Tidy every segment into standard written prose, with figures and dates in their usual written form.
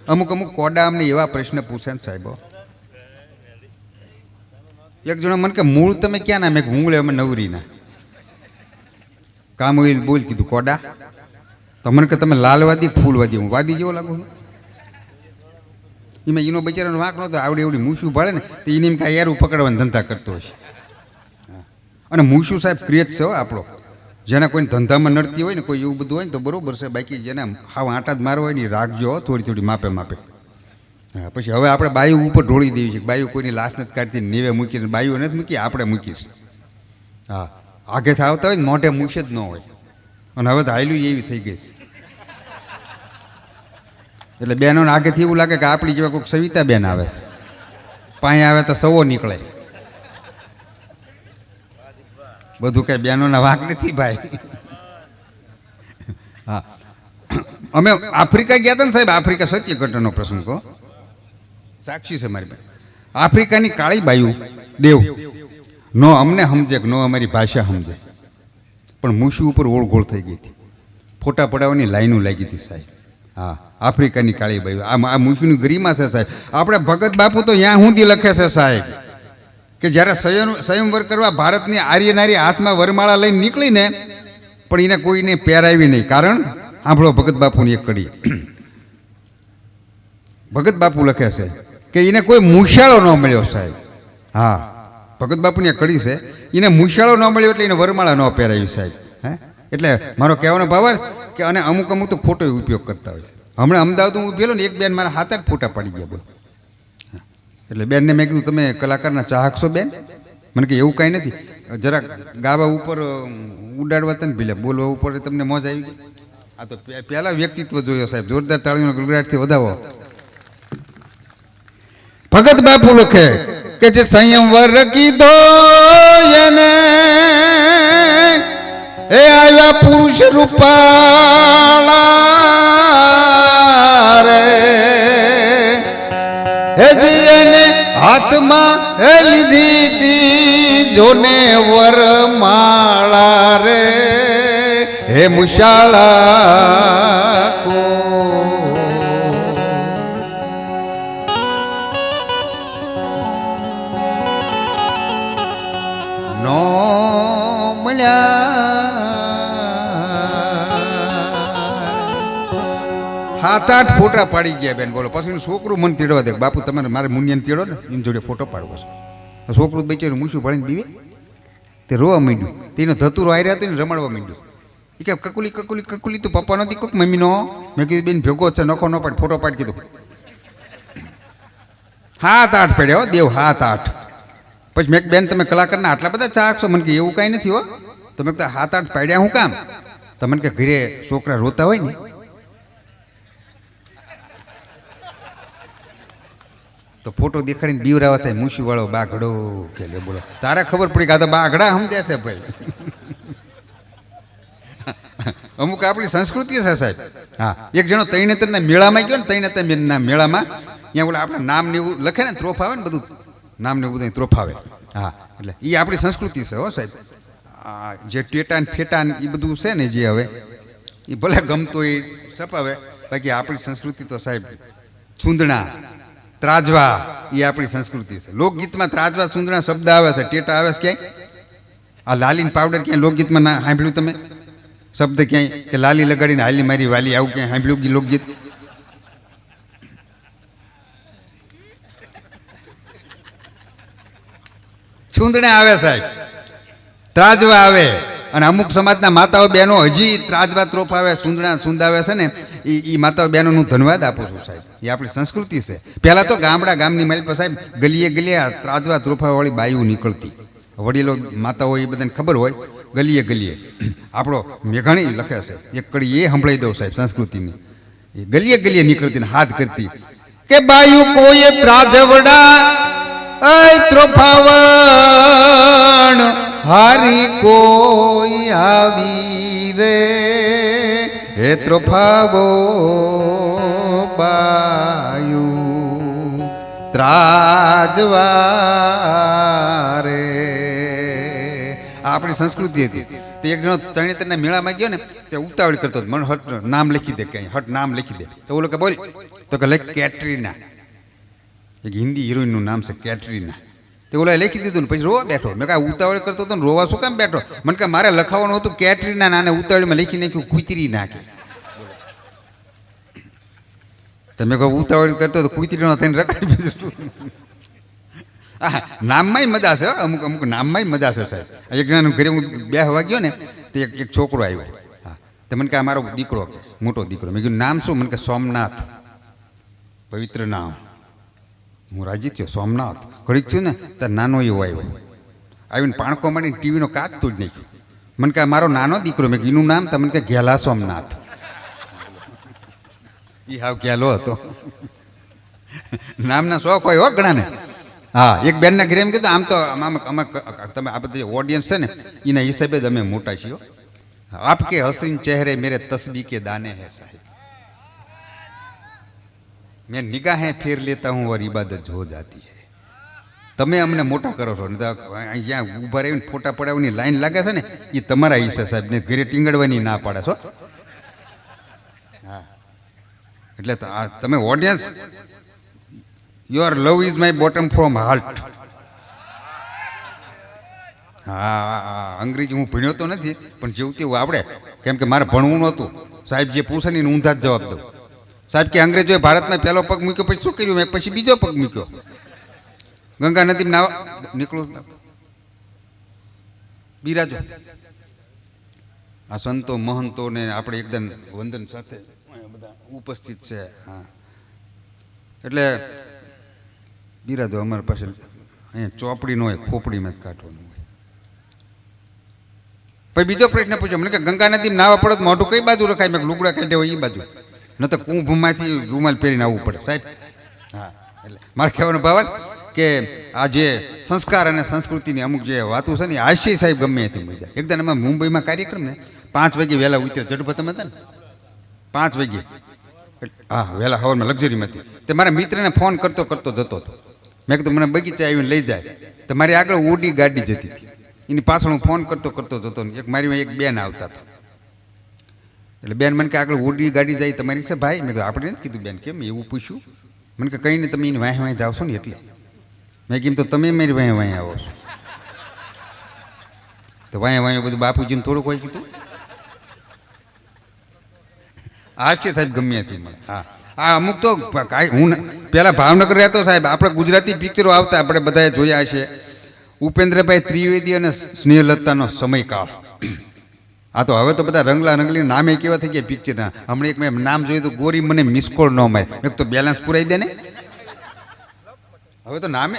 અમુક કોડા અમને એવા પ્રશ્ન પૂછે ને સાહેબ. એક જણો મને કે મૂળ તમે ક્યાં ના? મેં મૂળ અમે નવરીના. કામ હોય બોલ કીધું કોડા. તો મને કે તમે લાલવાદી ફૂલવાદી? હું વાદી જેવો લાગુ છું. એમાં એનો બચારાનો વાંક નહોતો. આવડી એવડી મૂછું ભાળે ને તો એને એમ કાંઈ યારું પકડવાના ધંધા કરતો હશે. અને મૂછું સાહેબ ક્રિએટ છે આપણો. જેના કોઈ ધંધામાં નડતી હોય ને કોઈ એવું બધું હોય ને તો બરોબર છે. બાકી જેને હાવ આંટા જ મારવા હોય ને રાખજો થોડી થોડી માપે માપે. હા, પછી હવે આપણે બાયુ ઉપર ઢોળી દેવી છે. બાયુ કોઈની લાશ નથી કાઢતી, નેવે મૂકીને બાયુ નથી મૂકી, આપણે મૂકીશ. હા, આગેથી આવતા હોય ને મોઢે મૂછે જ ન હોય. અને હવે તો હાયલું એવી થઈ ગઈ છે. એટલે બહેનોને આગેથી એવું લાગે કે આપણી જેવા કોઈક સવિતા બેન આવે છે. પાણી આવે તો સવો નીકળે. બધું કઈ બહેનોના વાંક નથી ભાઈ. હા, અમે આફ્રિકા ગયા હતા ને સાહેબ. આફ્રિકા સત્ય ઘટનાનો પ્રસંગ કહો, સાક્ષી છે મારી પાસે. આફ્રિકાની કાળી બાયુ દેવ નો અમને સમજે કે નો અમારી ભાષા સમજે, પણ મૂછું ઉપર ઓળઘોળ થઈ ગઈ હતી. ફોટા પડાવવાની લાઈનો લાગી હતી સાહેબ. હા, આફ્રિકાની કાળી બાયુ. આ મૂછુની ગરિમા છે સાહેબ. આપણે ભગત બાપુ તો ત્યાં સુધી લખે છે સાહેબ કે જ્યારે સ્વયંવર કરવા ભારતની આર્ય નારી હાથમાં વરમાળા લઈને નીકળીને પણ એને કોઈને પહેરાવી નહીં. કારણ સાંભળો ભગત બાપુની એક કડી. ભગત બાપુ લખે છે કે એને કોઈ મૂછાળો ન મળ્યો સાહેબ. હા, ભગત બાપુની એક કડી છે. એને મૂછાળો ન મળ્યો એટલે એને વરમાળા ન પહેરાવી સાહેબ. હે, એટલે મારો કહેવાનો ભાવ કે અને અમુક તો ખોટો ઉપયોગ કરતા હોય છે. હમણાં અમદાવાદ હું ઉભેલો ને એક બેન મારા 7-8 ફોટા પાડી ગયા. બોલો. એટલે બેનને મેં કીધું તમે કલાકારના ચાહક છો બેન? મને કે એવું કાંઈ નથી, જરાક ગાવા ઉપર ઉડાડવા તને ભીલે બોલવા ઉપર તમને મોજ આવી ગઈ. આ તો પહેલા વ્યક્તિત્વ જોયો સાહેબ. જોરદાર તાળીનો ગળગડાટથી વધાવો. ભગત બાપુ લખે કે જે સંયમવર કીધો એને એ આવ્યા પુરુષ રૂપાળા રે, હેજી એને હાથમાં હે લીધી તી જોને વરમાળા રે, હે મુશાળા કો નો મળ્યા. 7-8 ફોટા પાડી ગયા બેન. બોલો. પછી છોકરું મને તેડવા દે, બાપુ તમારે મારે મુનિયાને તેડો ને એની જોડે ફોટો પાડવો છે. છોકરું બેચારું મૂછું ભાળીને બીવે તે રોવા માંડ્યું. તેનો ધતુરો આર્યા હતો ને રમાડવા માંડ્યું. એ કે કકુલી કકુલી કકુલી તો પપ્પા નથી કોક મમ્મીનો. મેં કીધું બેન ભેગો છે, નખો ન પાડ, ફોટો પાડ કીધું. 7-8 પડ્યા હો દેવ, 7-8. પછી મેં બેન તમે કલાકારના આટલા બધા ચાહક છો? મને કે એવું કાંઈ નથી હો. તો મેં કીધું 7-8 પાડ્યા હું કામ? તો મને કે ઘરે છોકરા રોતા હોય ને તો ફોટો દેખાડીને બીવરાવા થાય, મૂછું વાળો બાઘડો કે લે. બોલો, તારે ખબર પડી કે આ તો બાઘડા સમજ્યા છે ભાઈ. અમુક આપણી સંસ્કૃતિ છે સાહેબ. હા, એક જણો તૈણેતરના મેળામાં ગયો ને, તૈણેતરના મેળામાં ત્યાં ઓલા આપણા નામ ને એવું લખે ને, ત્રોફ આવે ને બધું, નામ ને બધું ત્રોફ આવે. હા, એટલે એ આપણી સંસ્કૃતિ છે હો સાહેબ. જે ટેટા ને ફેટા ને એ બધું છે ને જે હવે એ ભલે ગમતો એ છપાવે, બાકી આપણી સંસ્કૃતિ તો સાહેબ છૂંદણા ત્રાજવા એ આપણી સંસ્કૃતિ છે. લોકગીતમાં ત્રાજવા છૂંદણા શબ્દ આવે છે, ટેટા આવે છે ક્યાંય? આ લાલીન પાવડર ક્યાંય લોકગીતમાં ના સાંભળ્યું તમે? શબ્દ ક્યાંય કે લાલી લગાડીને હાલી મારી વાલી, આવું ક્યાંય સાંભળ્યું લોકગીત? છૂંદણા આવે સાહેબ, ત્રાજવા આવે. અને અમુક સમાજના માતાઓ બહેનો હજી ત્રાજવા ત્રોફ આવે, સુંદાવે છે ને, એ માતાઓ બહેનોનું ધન્યવાદ આપું છું સાહેબ. એ આપણી સંસ્કૃતિ છે. પહેલાં તો ગામની મારી પર સાહેબ ગલીએ ગલીએ ત્રાજવા ત્રોફાવાળી બાયું નીકળતી. વડીલો માતાઓ એ બધાને ખબર હોય. ગલીએ ગલીએ આપણો મેઘાણી લખે છે એક કડી, એ સંભળાઈ દઉં સાહેબ સંસ્કૃતિની. એ ગલીએ ગલીએ નીકળતી ને હાથ કરતી કે બાયું કોઈ ત્રાજવડા ત્રોફાવણ હારી કોઈ આવી રે, હે ત્રોફાવો બાયું ત્રાજવા રે. આપણી સંસ્કૃતિ હતી. તે એક જણો તરણેતરના મેળામાં ગયો ને તે ઉતાવળ કરતો હતો, મને હટ નામ લખી દે, કંઈ હટ નામ લખી દે. તો ઓલો કે બોલ, તો કે લખ કેટરીના, એક હિન્દી હિરોઈનનું નામ છે કેટરીના. તે ઓલા લખી દીધું ને પછી રોવા બેઠો. મેં કાંઈ ઉતાવળ કરતો હતો ને રોવા શું કામ બેઠો? મને કાંઈ મારે લખાવાનું હતું કેટરીના, નાને ઉતાવળમાં લખી નાખ્યું કુતરી નાખી. તમે કહો ઉતાવળ કરતો તો કુતરીનો થઈને રખાડી દીધું. હા, નામમાંય મજા છે, અમુક અમુક નામમાંય મજા છે સાહેબ. એક જણાનું ઘરે હું બેસવા ગયો ને તે એક છોકરો આવ્યો. હા, તો મને કહે મારો દીકરો, કે મોટો દીકરો. મેં કીધું નામ શું? મને કહે સોમનાથ, પવિત્ર નામ. હું રાજી થયો, સોમનાથ. ઘડીક થયું ને ત્યારે નાનો એવો આવ્યો, આવીને પાણકો માંડીને ટીવીનો કાચ તોડી નાખ્યો. મને કહે મારો નાનો દીકરો. મેં કીધું નામ? તો મને કહે ઘેલા સોમનાથ. એ હાવ ઘેલો હતો. નામના શોખ હોય હો ઘણાને. હા, એક બેનના ઘરે એમ કીધું આમ તો અમે તમે આ બધી ઓડિયન્સ છે ને એના હિસાબે જ અમે મોટા છીએ. આપકે હસીન ચહેરે મેરે તસ્બી કે દાને હૈ સાહેબ, મેં નિગાહેं ફેર લેતા હું और इबादत हो जाती है. તમે અમને મોટા કરો છો ને અહીંયા ઊભા રહીને ફોટા પડાવવાની લાઈન લાગે છે ને એ તમારા હિસ્સે સાહેબ ને ઘરે ટીંગડવાની ના પાડે છો. હા, એટલે તમે audience, your love is my bottom from heart. હા, અંગ્રેજી હું ભણ્યો તો નથી પણ જેવું તેવું આવડે, કેમ કે મારે ભણવું નહોતું. સાહેબ જે પૂછે ને ઊંધા જ જવાબ દઉં. સાહેબ કે અંગ્રેજોએ ભારતમાં પહેલો પગ મૂક્યો પછી શું કર્યું? મેં પછી બીજો પગ મૂક્યો. ગંગા નદીમાં નાવા નીકળું, બિરાજો. આ સંતો મહંતો ને આપણે એકદમ વંદન સાથે બધા ઉપસ્થિત છે. હા, એટલે બિરાજો. અમારી પાસે અહીંયા ચોપડી ન હોય, ખોપડીમાં જ કાઢવાનું હોય. પછી બીજો પ્રશ્ન પૂછ્યો મને કે ગંગા નદીમાં નાવા પડે મોઢું કઈ બાજુ રખાય? મેં લુગડા કાઢ્યા હોય એ બાજુ, ન તો કુંભમાંથી રૂમાલ પહેરીને આવવું પડે સાહેબ. હા, એટલે મારે કહેવાનો ભાવ કે આ જે સંસ્કાર અને સંસ્કૃતિની અમુક જે વાતો છે ને આશય સાહેબ ગમે એથી મળી જાય. એકદમ અમે મુંબઈમાં કાર્યક્રમ ને 5 વાગે વહેલા ઉતર્યા, જડભતમ હતા ને 5 વાગે. હા, વહેલા હવારમાં લક્ઝરીમાંથી. તે મારા મિત્રને ફોન કરતો કરતો જતો હતો. મેં કીધું મને બગીચે આવીને લઈ જાય. તો મારી આગળ ઓડી ગાડી જતી હતી, એની પાછળ હું ફોન કરતો કરતો જતો. એક મારી એક બેન આવતા હતા. એટલે બેન મને કે આગળ ઓડી ગાડી જાય તમારી છે ભાઈ? મેં કીધું આપણે નથી કીધું. બેન કેમ એવું પૂછ્યું? મને કે કંઈ નહીં, તમે એને વાંહે વાંહે જાવશો ને એટલે. મેં કીધું તો તમે મારી વાંહે વાંહે આવો છો તો વાંહે વાંહે બધું બાપુજીને થોડુંક હોય કીધું. આ છે સાહેબ ગમે હતી મને. હા, આ અમુક તો હું પહેલાં ભાવનગર રહેતો સાહેબ, આપણે ગુજરાતી પિક્ચરો આવતા આપણે બધાએ જોયા છે. ઉપેન્દ્રભાઈ ત્રિવેદી અને સ્નેહલતાનો સમયકાળ. આ તો હવે તો બધા રંગલા રંગલી નામે કેવા થઈ ગયા પિક્ચરના. હમણાં એક મેં નામ જોયું તો ગોરી મને મિસકોલ ન મારે. એક તો બેલેન્સ પુરાઈ દે ને. હવે તો નામે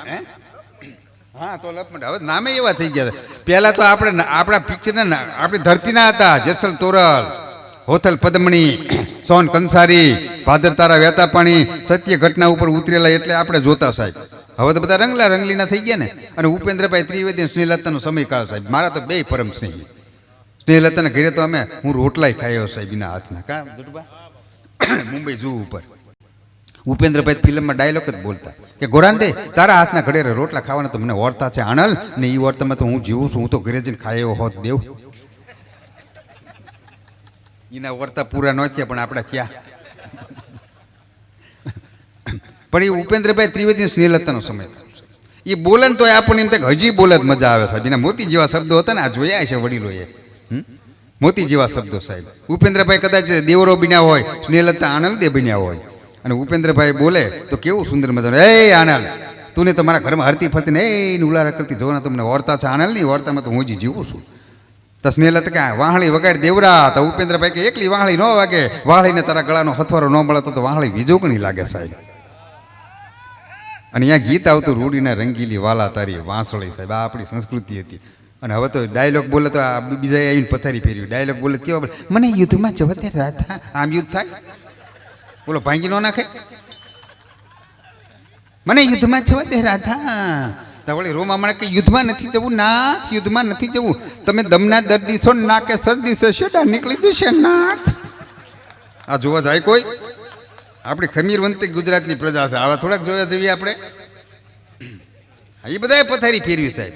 હા તો લપમટ હવે નામે એવા થઈ ગયા. પહેલાં તો આપણે આપણા પિક્ચરના આપણી ધરતીના હતા. જેસલ તોરલ, હોથલ પદ્મણી, સોન કંસારી, ભાદર તારા વહેતા પાણી, સત્ય ઘટના ઉપર ઉતરેલા એટલે આપણે જોતા સાહેબ. હવે તો બધા રંગલા રંગલીના થઈ ગયા ને. અને ઉપેન્દ્રભાઈ ત્રિવેદી સ્નેહલતાનો સમયકાળ સાહેબ. મારા તો બે પરમ સ્નેહી. સ્નેહલતાના ઘરે તો અમે હું રોટલાય ખાયો સાહેબ એના હાથના. કા મુંબઈ ઝૂ ઉપર ઉપેન્દ્રભાઈ ફિલ્મમાં ડાયલોગ જ બોલતા કે ગોરાંદે તારા હાથના ઘડે રોટલા ખાવાના તો મને ઓરતા છે આણલ ને એ ઓરતામાં તો હું જીવું છું. હું તો ઘરે જઈને ખાયો હોત દેવ. એના ઓરતા પૂરા ન થયા પણ આપણા થયા. પણ એ ઉપેન્દ્રભાઈ ત્રિવેદી સ્નેહલતાનો સમય એ બોલે ને તો આપણને એમ થાય હજી બોલે જ મજા આવે સાહેબ. એના મોતી જેવા શબ્દો હતા ને આ જોયા છે વડીલોએ. મોતી જેવા શબ્દો સાહેબ. ઉપેન્દ્રભાઈ કદાચ દેવરો બન્યા હોય, સ્નેહલતા આનંદે બન્યા હોય અને ઉપેન્દ્રભાઈ બોલે તો કેવું સુંદર મજાનું. એ આનંદ તું ને તમારા ઘરમાં હરતી ફરતી ને એ ઉલારા કરતી જોવાના તમને ઓરતા છે આનંદ નહીં ઓરતામાં તો હું હજી જીવું છું. તો સ્નેહલતા કે વાહળી વગાડી દેવરા. તો ઉપેન્દ્રભાઈ કે એકલી વાહળી ન વાગે, વાહળીને તારા ગળાનો હથવારો ન મળે તો વાહળી વીજોગણી લાગે સાહેબ. અને અહીંયા ગીત આવતું રૂડીના રંગીલી વાલા તારી વાંસળી સાહેબ. આ આપણી સંસ્કૃતિ હતી. અને હવે તો ડાયલોગ બોલે તો આ બીજા આવીને પથારી ફેરવી. ડાયલોગ બોલે કેવા બોલે, મને યુદ્ધમાં જવા દે રાધા. આમ યુદ્ધ થાય બોલો ભાંગી ન નાખે. મને યુદ્ધમાં જવા દે રાધા. તો વળી રોમા મને કે યુદ્ધમાં નથી જવું નાથ, યુદ્ધમાં નથી જવું. તમે દમના દર્દી છો, નાકે શરદી છે, શેડા નીકળી જશે નાથ. આ જોવા જાય કોઈ? આપણી ખમીરવંતી ગુજરાતની પ્રજા છે. આવા થોડાક જોયા જોઈએ આપણે. એ બધાએ પથારી ફેરવી સાહેબ.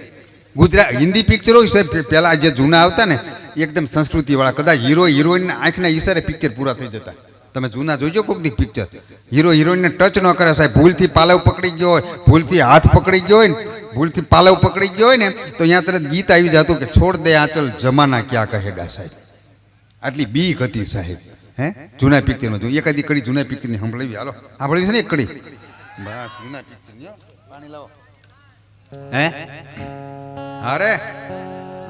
ગુજરાત હિન્દી પિક્ચરો સાહેબ પહેલાં જે જૂના આવતા ને એકદમ સંસ્કૃતિવાળા. કદાચ હીરો હિરોઈનના આંખના ઈશારે પિક્ચર પૂરા થઈ જતા. તમે જૂના જોઈજો કોઈક દી પિક્ચર, હીરો હિરોઈનને ટચ ન કરે સાહેબ. ભૂલથી પાલવ પકડી ગયો હોય, ભૂલથી હાથ પકડી ગયો હોય ને, ભૂલથી પાલવ પકડી ગયો હોય ને, તો અહીંયા તરત ગીત આવી જતું કે છોડ દે આંચલ જમાના ક્યાં કહેગા સાહેબ. આટલી બીક હતી સાહેબ. હે જૂના પિક્ચરમાં જો એકાદી કડી જૂના પિક્ચરની સાંભળવી. હાલો સાંભળવી છે ને એક કડી? બસ જૂના પિક્ચરની પાણી લાવો. હે અરે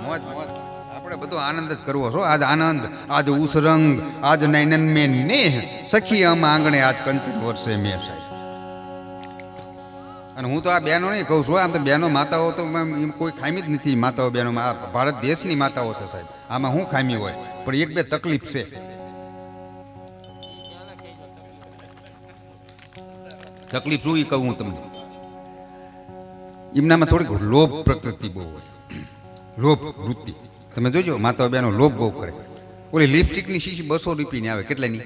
મોજ મોજ, આપણે બધો આનંદ જ કરવો છો. આજ આનંદ, આજ ઉસરંગ, આજ નૈનન મેં નેહ, સખી આમ આંગણે આજ કંચન વર્ષે મેં સાહેબ. અને હું તો આ બહેનો નહીં કહું છું, આમ તો બહેનો માતાઓ તો એમ કોઈ ખામી જ નથી. માતાઓ બહેનોમાં આ ભારત દેશની માતાઓ છે સાહેબ. આમાં શું ખામી હોય? પણ એક બે તકલીફ છે. તકલીફ શું એ કહું હું તમને. એમનામાં થોડીક લોભ પ્રકૃતિ બહુ હોય, લોભ વૃત્તિ. તમે જોજો માતાઓ બહેનો લોભ બહુ કરે. ઓલી લિપસ્ટિકની શીશી 200 રૂપિયાની આવે. કેટલાની?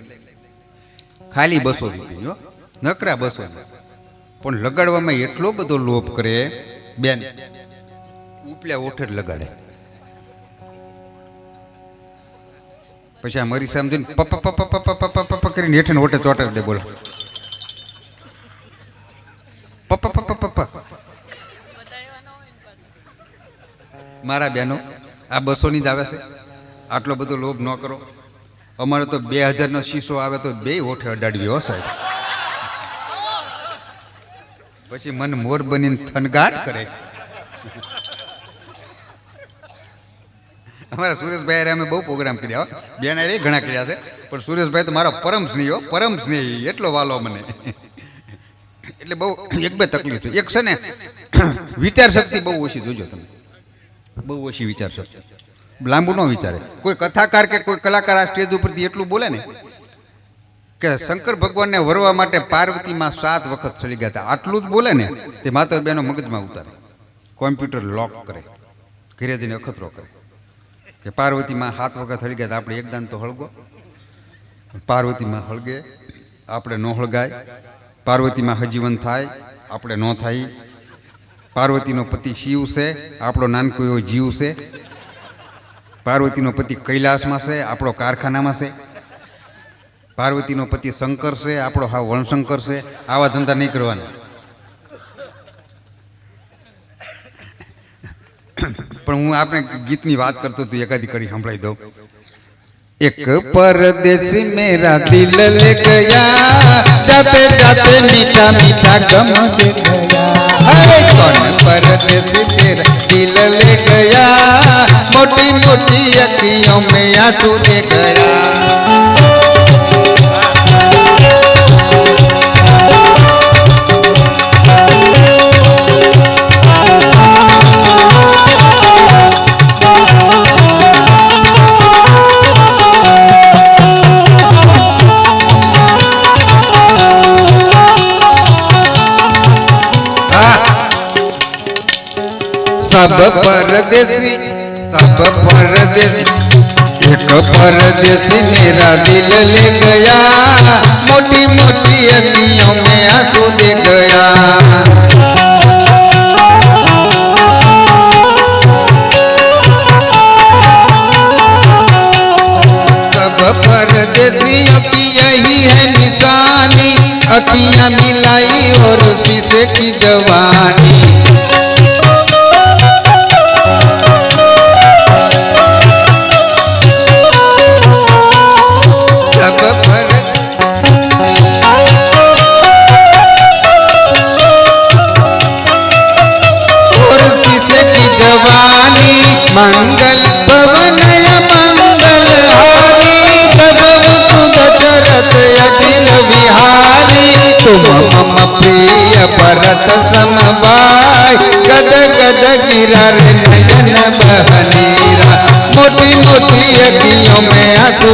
ખાલી 200 રૂપિયાની હો, નકરા 200. પણ લગાડવામાં એટલો બધો લોભ કરે બેન, ઉપલ્યા ઓઠે જ લગાડે. પછી આ મરી સામે જોઈને પપ્પા પપ્પા પપ્પા પપ્પા પપ્પા કરીને હેઠે ઓઠે ચોટાડી દે. બોલો પપ્પા પપ્પા પપ્પા. મારા બહેનો આ 200ની જ આવે છે. આટલો બધો લોભ ન કરો. અમારે તો 2000નો શીશો આવે તો બે ઓઠે અડાડવી હો સાહેબ. પછી મન મોર બનીને થનગાટ કરે. અમારા સુરેશભાઈ અમે બહુ પ્રોગ્રામ કર્યા, બેન એ ઘણા કર્યા છે, પણ સુરેશભાઈ તો મારો પરમ સ્નેહી, પરમ સ્નેહી, એટલો વાલો મને. એટલે બહુ એક બે તકલીફ છે. એક છે ને વિચાર શક્તિ બહુ ઓછી. જોજો તમે, બહુ ઓછી વિચાર શક્તિ. લાંબુ ન વિચારે. કોઈ કથાકાર કે કોઈ કલાકાર આ સ્ટેજ ઉપરથી એટલું બોલે ને કે શંકર ભગવાનને વરવા માટે પાર્વતીમાં 7 વખત સળી ગયા હતા, આટલું જ બોલે ને તે માતા બહેનો મગજમાં ઉતારે. કોમ્પ્યુટર લોક કરે, ઘરે જઈને અખતરો કરે કે પાર્વતીમાં 7 વખત હળી ગયા. આપણે એક દાન તો હળગો. પાર્વતીમાં હળગે, આપણે ન હળગાય. પાર્વતીમાં હજીવન થાય, આપણે ન થાય. પાર્વતીનો પતિ શિવ છે, આપણો નાનકો એવો જીવ છે. પાર્વતીનો પતિ કૈલાસમાં છે, આપણો કારખાનામાં છે. પાર્વતીનો પતિ શંકર છે, આપણો હા વણશંકર છે. આવા ધંધા નહીં કરવાના. પણ હું આપણે ગીતની વાત કરતો હતો, એકાદી કડી સંભળાઈ દઉં. एक परदेसी मेरा दिल ले गया, जाते जाते मीठा मीठा गम दे गया। अरे कौन परदेसी तेरा दिल ले गया, मोटी मोटी अखियों में आंसू दे गया। सब परदेसी एक परदेसी मेरा दिल ले गया, मोटी मोटी अखियों में आंसू दे गया। सब परदेसियों की यही है निशानी, अखियां मिलाई और शीशे की जवानी। मंगल भवन मंगल हारी, भगव सुध चरत अजिल विहारी। तुम मम प्रिय भरत समवाय, गद गद गिरा रे नयन बहनीरा, मोटी मोटी अखियों में आंसू